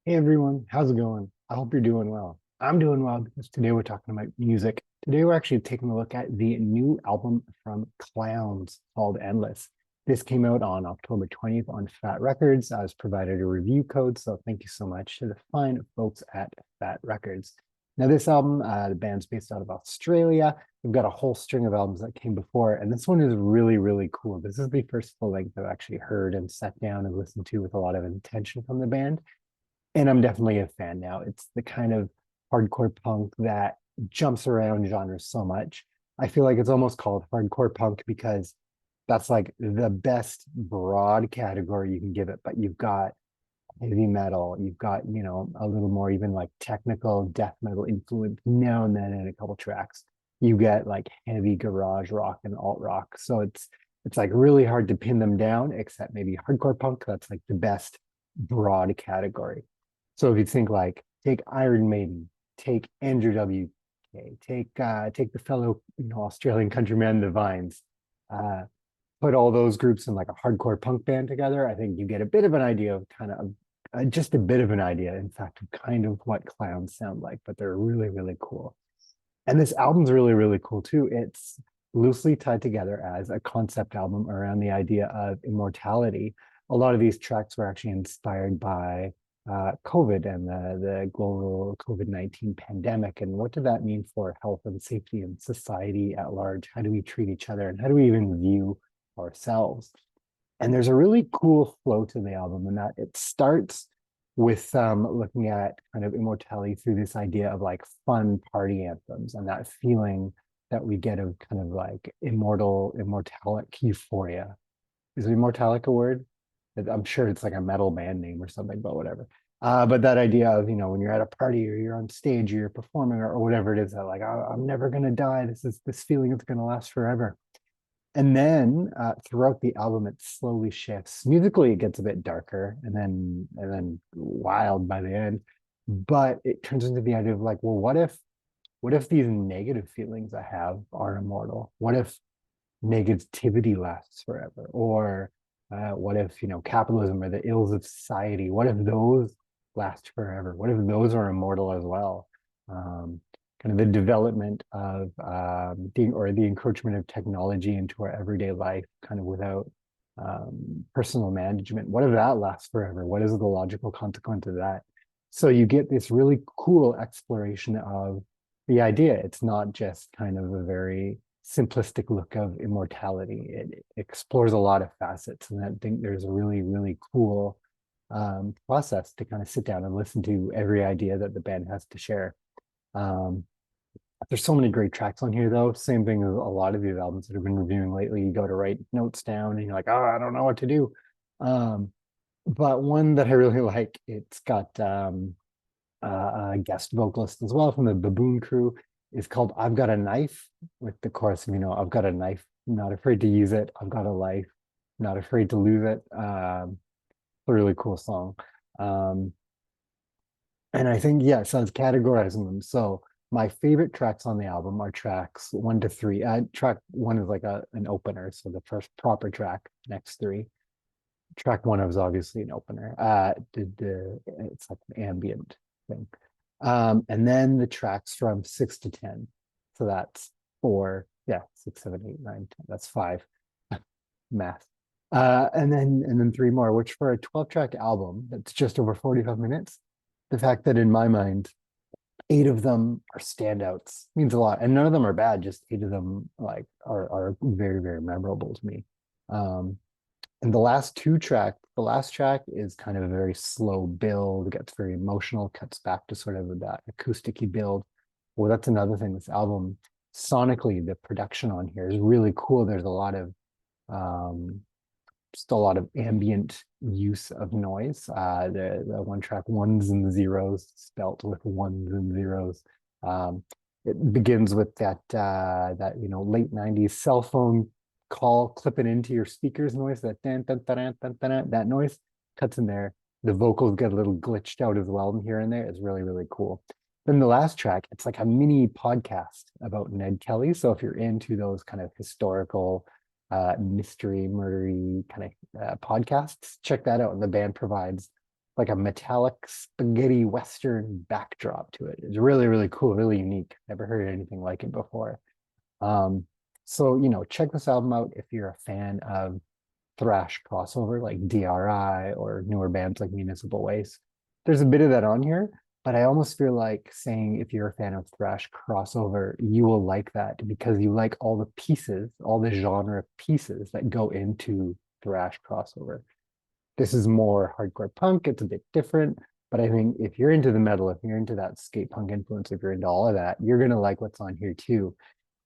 Hey everyone, how's it going? I hope you're doing well. I'm doing well because today we're talking about music. Today we're actually taking a look at the new album from Clowns called Endless. This came out on October 20th on Fat Records. I was provided a review code, so thank you so much to the fine folks at Fat Records. Now, this album, the band's based out of Australia. We've got a whole string of albums that came before, and this one is really, really cool. This is the first full length I've actually heard and sat down and listened to with a lot of intention from the band. And I'm definitely a fan now. It's the kind of hardcore punk that jumps around genres so much. I feel like it's almost called hardcore punk because that's like the best broad category you can give it. But you've got heavy metal, you've got, a little more even like technical death metal influence now and then in a couple tracks. You get like heavy garage rock and alt rock. So it's like really hard to pin them down, except maybe hardcore punk. That's like the best broad category. So if you think like take Iron Maiden, take Andrew WK, take the fellow Australian countryman The Vines, uh, put all those groups in like a hardcore punk band together, I think you get a bit of an idea of kind of just a bit of an idea, in fact, of kind of what Clowns sound like, but they're really, really cool. And this album's really, really cool too. It's loosely tied together as a concept album around the idea of immortality. A lot of these tracks were actually inspired by COVID and the global COVID-19 pandemic. And what did that mean for health and safety and society at large? How do we treat each other? And how do we even view ourselves? And there's a really cool flow to the album in that it starts with looking at kind of immortality through this idea of like fun party anthems and that feeling that we get of kind of like immortalic euphoria. Is immortalic a word? I'm sure it's like a metal band name or something, but whatever. But that idea of, when you're at a party or you're on stage or you're performing or whatever it is, that like, I'm never going to die. This feeling is going to last forever. And then throughout the album, it slowly shifts. Musically, it gets a bit darker and then wild by the end. But it turns into the idea of like, well, what if these negative feelings I have are immortal? What if negativity lasts forever? Or what if, capitalism or the ills of society, what if those last forever? What if those are immortal as well? Kind of the development of the encroachment of technology into our everyday life, kind of without personal management. What if that lasts forever? What is the logical consequence of that? So you get this really cool exploration of the idea. It's not just kind of a very simplistic look of immortality. It explores a lot of facets, and I think there's a really, really cool process to kind of sit down and listen to every idea that the band has to share. Um, there's so many great tracks on here, though. Same thing as a lot of these albums that I've been reviewing lately. You go to write notes down, and you're like, "Oh, I don't know what to do." Um, but one that I really like, it's got a guest vocalist as well from the Baboon Crew. Is called "I've Got a Knife," with the chorus of, "I've got a knife, not afraid to use it. I've got a life, not afraid to lose it." A really cool song. Um, and I think, yeah, so it's categorizing them. So my favorite tracks on the album are tracks 1 to 3. Track 1 is like an opener, so the first proper track. Next 3. Track 1 was obviously an opener. It's like an ambient thing. And then the tracks from 6 to 10. So that's 4, yeah, 6, 7, 8, 9, 10. That's 5. Math. And then 3 more, which for a 12-track album that's just over 45 minutes, the fact that in my mind 8 of them are standouts means a lot. And none of them are bad, just 8 of them like are very, very memorable to me. Um, and the last track is kind of a very slow build, gets very emotional, cuts back to sort of that acousticy build. Well, that's another thing. This album, sonically, the production on here is really cool. There's a lot of um, just a lot of ambient use of noise. The one track, Ones and Zeros, spelt with ones and zeros. It begins with that late 90s cell phone call clipping into your speakers noise, that noise cuts in there. The vocals get a little glitched out as well here and there. It's really, really cool. Then the last track, it's like a mini podcast about Ned Kelly. So if you're into those kind of historical mystery murdery kind of podcasts, check that out. And the band provides like a metallic spaghetti Western backdrop to it. It's really, really cool, really unique. Never heard anything like it before. Um, so, check this album out if you're a fan of thrash crossover like DRI or newer bands like Municipal Waste. There's a bit of that on here, but I almost feel like saying if you're a fan of thrash crossover, you will like that because you like all the pieces, all the genre pieces that go into thrash crossover. This is more hardcore punk. It's a bit different, but I think if you're into the metal, if you're into that skate punk influence, if you're into all of that, you're gonna like what's on here too.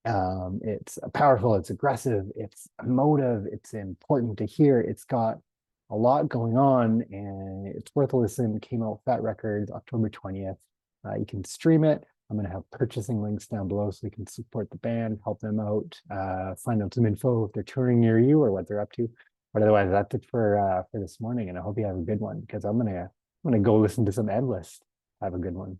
It's powerful, it's aggressive, it's emotive, it's important to hear. It's got a lot going on, and it's worth a listen. It came out with Fat Records October 20th. You can stream it. I'm going to have purchasing links down below so you can support the band, help them out, find out some info if they're touring near you or what they're up to. But otherwise, that's it for this morning, and I hope you have a good one because I'm gonna go listen to some Endless. Have a good one.